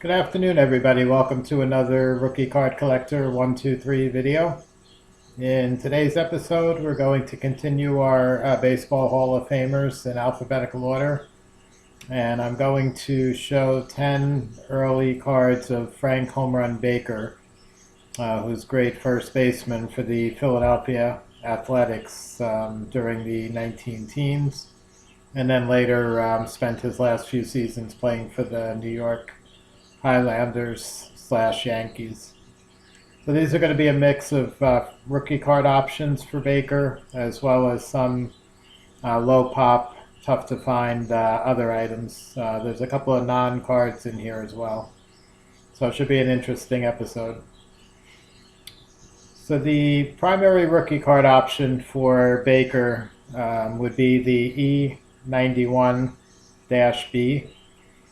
Good afternoon, everybody. Welcome to another Rookie Card Collector 123 video. In today's episode, we're going to continue our Baseball Hall of Famers in alphabetical order. And I'm going to show 10 early cards of Frank Home Run Baker, who's great first baseman for the Philadelphia Athletics during the 19-teens. And then later spent his last few seasons playing for the New York Highlanders / Yankees. So these are going to be a mix of rookie card options for Baker, as well as some low pop, tough to find other items. There's a couple of non-cards in here as well. So it should be an interesting episode. So the primary rookie card option for Baker would be the E91-B.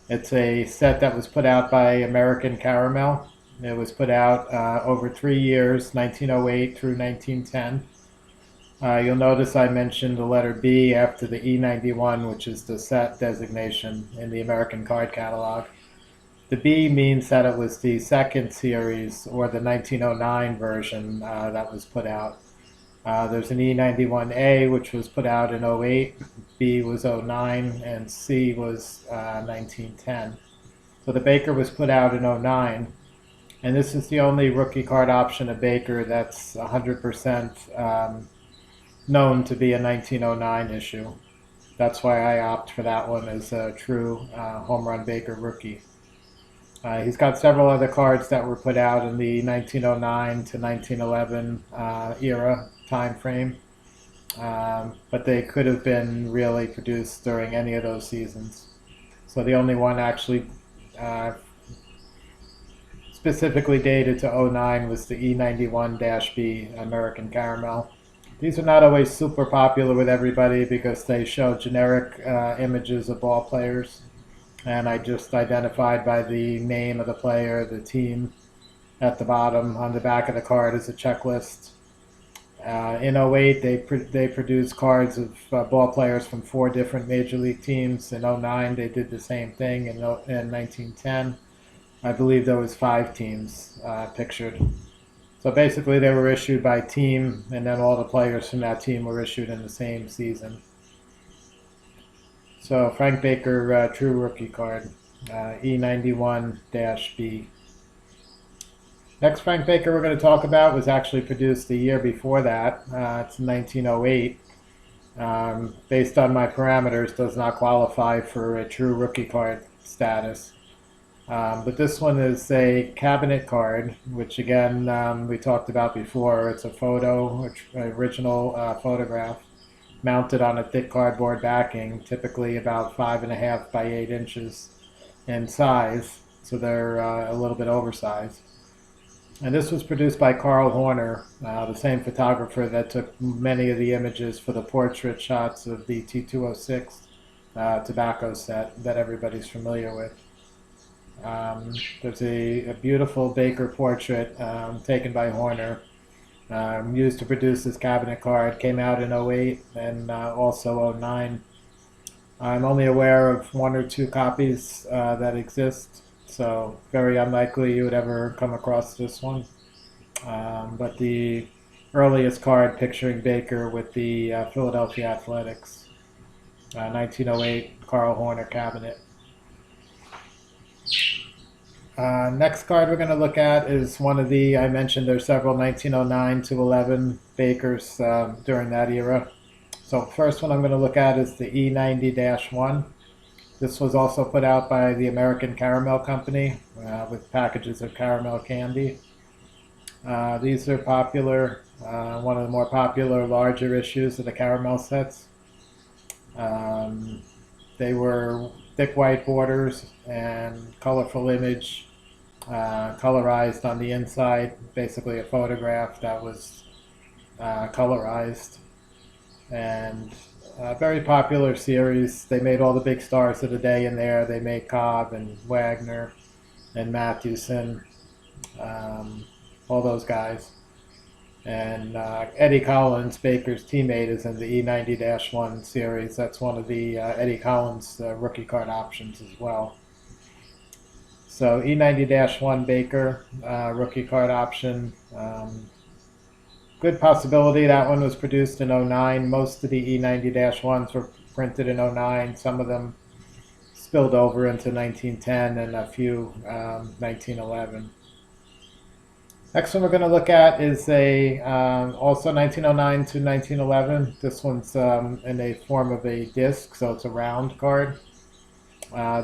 It's a set that was put out by American Caramel. It was put out over 3 years, 1908 through 1910. You'll notice I mentioned the letter B after the E91, which is the set designation in the American card catalog. The B means that it was the second series, or the 1909 version that was put out. There's an E91A, which was put out in 08, B was 09, and C was 1910. So the Baker was put out in 09, and this is the only rookie card option of Baker that's 100% known to be a 1909 issue. That's why I opt for that one as a true Home Run Baker rookie. He's got several other cards that were put out in the 1909 to 1911 era time frame, but they could have been really produced during any of those seasons. So the only one actually specifically dated to 09 was the E91-B American Caramel. These are not always super popular with everybody because they show generic images of ball players, and I just identified by the name of the player, the team at the bottom. On the back of the card is a checklist. In 08, they produced cards of ball players from 4 different major league teams. In 09, they did the same thing. In 1910, I believe there was 5 teams pictured. So basically, they were issued by team, and then all the players from that team were issued in the same season. So Frank Baker, true rookie card, E91-B. Next Frank Baker we're going to talk about was actually produced the year before that. It's 1908. Based on my parameters, does not qualify for a true rookie card status. But this one is a cabinet card, which again we talked about before. It's a photo, original photograph, mounted on a thick cardboard backing, typically about 5.5 by 8 inches in size, so they're a little bit oversized. And this was produced by Carl Horner, the same photographer that took many of the images for the portrait shots of the T206 tobacco set that everybody's familiar with. There's a beautiful Baker portrait taken by Horner, used to produce this cabinet card. Came out in 08 and also 09. I'm only aware of 1 or 2 copies that exist, so very unlikely you would ever come across this one. But the earliest card picturing Baker with the Philadelphia Athletics, 1908 Carl Horner cabinet. Next card we're going to look at is one of the, I mentioned there's several 1909 to 11 Bakers during that era. So first one I'm going to look at is the E90-1. This was also put out by the American Caramel Company with packages of caramel candy. These are popular, one of the more popular larger issues of the caramel sets. They were thick white borders and colorful image, colorized on the inside, basically a photograph that was colorized. And very popular series. They made all the big stars of the day in there. They made Cobb and Wagner and Mathewson, all those guys. And Eddie Collins, Baker's teammate, is in the E90-1 series. That's one of the Eddie Collins rookie card options as well. So E90-1 Baker, rookie card option. Good possibility that one was produced in '09. Most of the E90-1s were printed in '09. Some of them spilled over into 1910 and a few 1911. Next one we're going to look at is a also 1909 to 1911. This one's in a form of a disc, so it's a round card.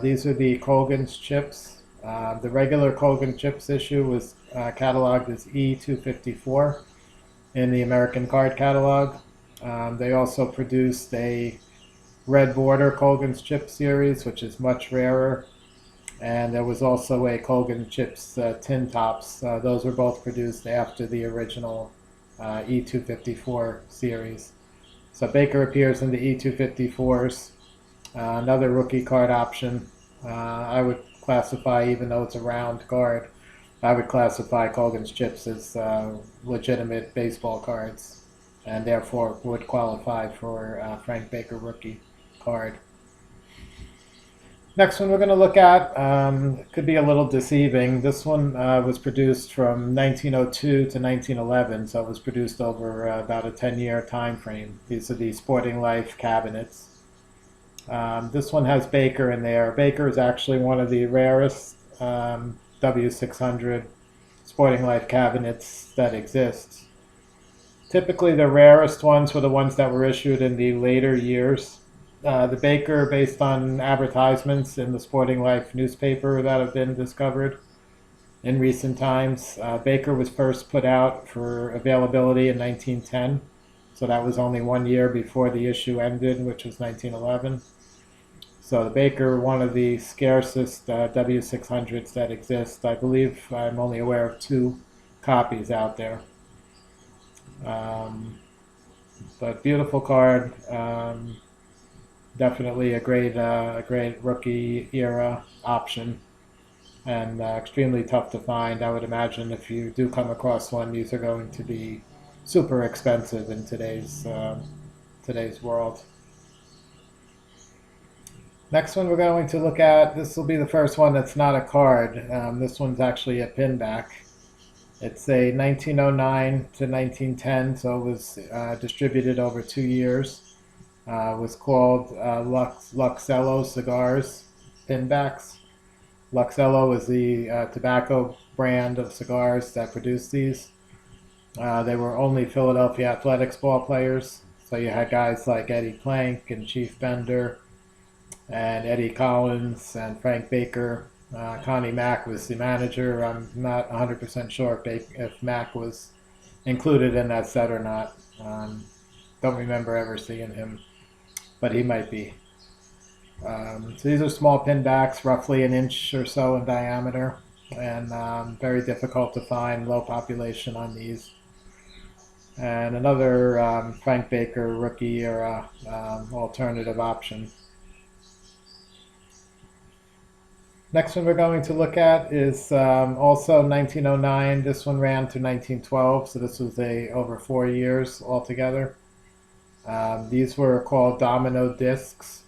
These are the Colgan's chips. The regular Colgan chips issue was cataloged as E254 in the American card catalog. They also produced a red border Colgan's chip series, which is much rarer. And there was also a Colgan chips tin tops. Those were both produced after the original E254 series. So Baker appears in the E254s. Another rookie card option. I would classify, even though it's a round card, I would classify Colgan's chips as legitimate baseball cards, and therefore would qualify for Frank Baker rookie card. Next one we're going to look at could be a little deceiving. This one was produced from 1902 to 1911, so it was produced over about a 10-year time frame. These are the Sporting Life cabinets. This one has Baker in there. Baker is actually one of the rarest W600 Sporting Life cabinets that exist. Typically the rarest ones were the ones that were issued in the later years. The Baker, based on advertisements in the Sporting Life newspaper that have been discovered in recent times. Baker was first put out for availability in 1910, so that was only 1 year before the issue ended, which was 1911. So the Baker, one of the scarcest W600s that exist. I believe I'm only aware of 2 copies out there. But beautiful card. Definitely a great rookie era option, and extremely tough to find. I would imagine if you do come across one, these are going to be super expensive in today's world. Next one we're going to look at, this will be the first one that's not a card. This one's actually a pinback. It's a 1909 to 1910, so it was distributed over 2 years. Was called Luxello cigars pinbacks. Luxello is the tobacco brand of cigars that produced these. They were only Philadelphia Athletics ball players. So you had guys like Eddie Plank and Chief Bender and Eddie Collins and Frank Baker. Connie Mack was the manager. I'm not 100% sure if Mack was included in that set or not. Don't remember ever seeing him, but he might be. So these are small pinbacks, roughly an inch or so in diameter, and very difficult to find, low population on these. And another Frank Baker rookie era alternative option. Next one we're going to look at is also 1909. This one ran to 1912, so this was over 4 years altogether. These were called domino discs.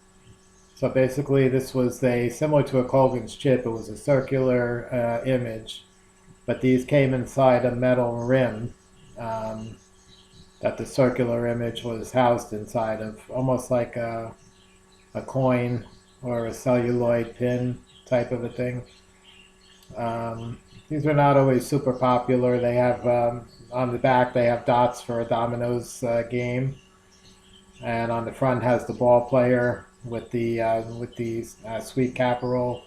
So basically this was similar to a Colgan's chip. It was a circular image, but these came inside a metal rim that the circular image was housed inside of, almost like a coin or a celluloid pin type of a thing. These are not always super popular. They have, on the back, they have dots for a dominoes game. And on the front has the ball player with the Sweet Capital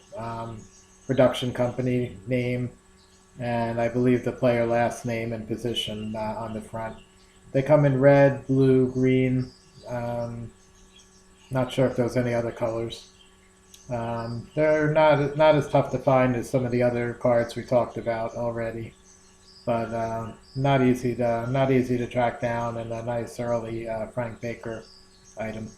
production company name, and I believe the player last name and position on the front. They come in red, blue, green. Not sure if there's any other colors. They're not as tough to find as some of the other cards we talked about already, but not easy to track down, and a nice early Frank Baker item.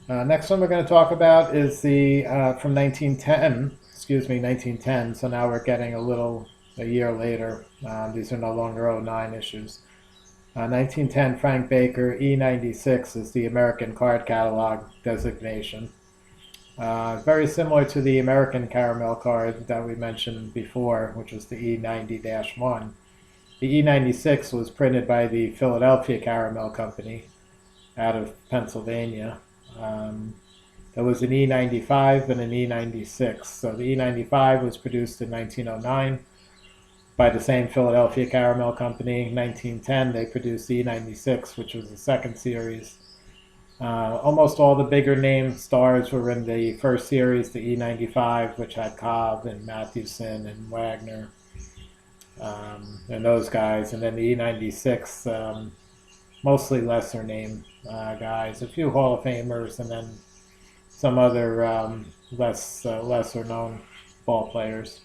Next one we're going to talk about is the from 1910. Excuse me, 1910. So now we're getting a year later. These are no longer '09 issues. 1910 Frank Baker E96 is the American card catalog designation. Very similar to the American caramel card that we mentioned before, which was the E90-1. The E96 was printed by the Philadelphia Caramel Company out of Pennsylvania. Um, there was an E95 and an E96. So the E95 was produced in 1909 by the same Philadelphia Caramel Company. In 1910, they produced the E96, which was the second series. Almost all the bigger name stars were in the first series, the E95, which had Cobb and Mathewson and Wagner, and those guys. And then the E96, mostly lesser name guys, a few Hall of Famers, and then some other lesser known ball players.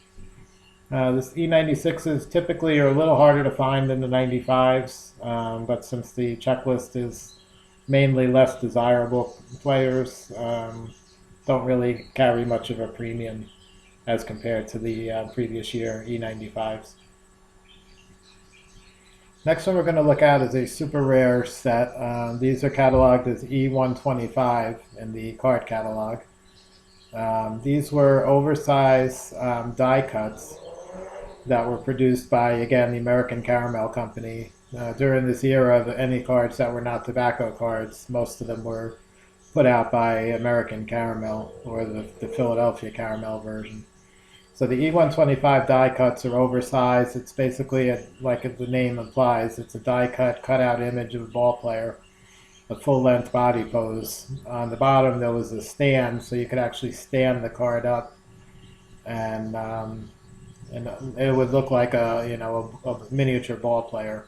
This E96s typically are a little harder to find than the 95s, but since the checklist is mainly less desirable players, don't really carry much of a premium as compared to the previous year E95s. Next one we're going to look at is a super rare set. These are cataloged as E125 in the card catalog. These were oversized die cuts that were produced by, again, the American Caramel Company. During this era, any cards that were not tobacco cards, most of them were put out by American Caramel, or the Philadelphia Caramel version. So the E125 die cuts are oversized. It's basically, like the name implies, it's a die cut, cutout image of a ball player, a full-length body pose. On the bottom there was a stand, so you could actually stand the card up, and it would look like a miniature ball player.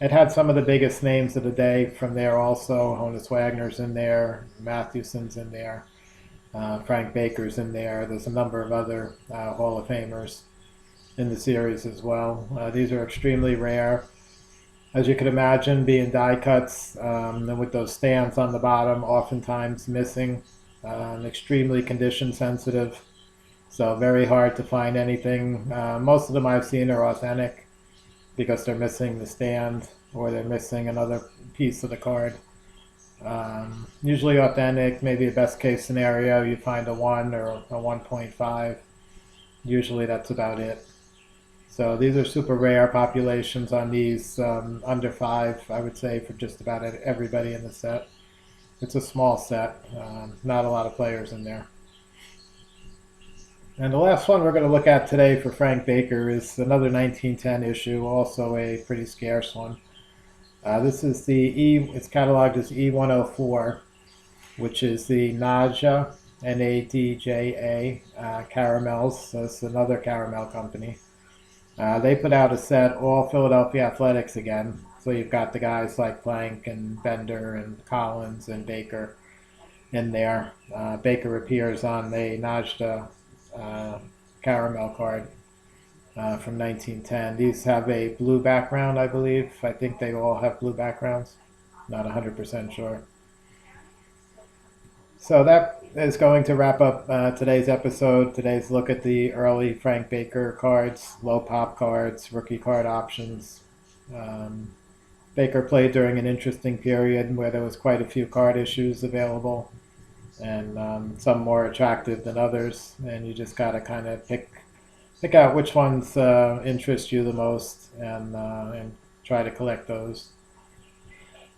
It had some of the biggest names of the day from there also. Honus Wagner's in there, Mathewson's in there, Frank Baker's in there. There's a number of other Hall of Famers in the series as well. These are extremely rare. As you can imagine, being die cuts, and with those stands on the bottom, oftentimes missing, extremely condition sensitive. So very hard to find anything. Most of them I've seen are authentic because they're missing the stand or they're missing another piece of the card. Usually authentic, maybe a best case scenario, you find a 1 or a 1.5. Usually that's about it. So these are super rare. Populations on these under 5, I would say, for just about everybody in the set. It's a small set, not a lot of players in there. And the last one we're going to look at today for Frank Baker is another 1910 issue, also a pretty scarce one. This is it's cataloged as E104, which is the Nadja, Nadja caramels. So it's another caramel company. They put out a set, all Philadelphia Athletics again. So you've got the guys like Plank and Bender and Collins and Baker in there. Baker appears on the Nadja caramel card from 1910. These have a blue background, I believe. I think they all have blue backgrounds. Not 100% sure. So that is going to wrap up today's episode. Today's look at the early Frank Baker cards, low pop cards, rookie card options. Baker played during an interesting period where there was quite a few card issues available, and some more attractive than others, and you just got to kind of pick out which ones interest you the most, and try to collect those.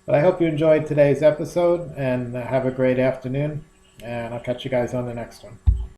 But I hope you enjoyed today's episode, and have a great afternoon, and I'll catch you guys on the next one.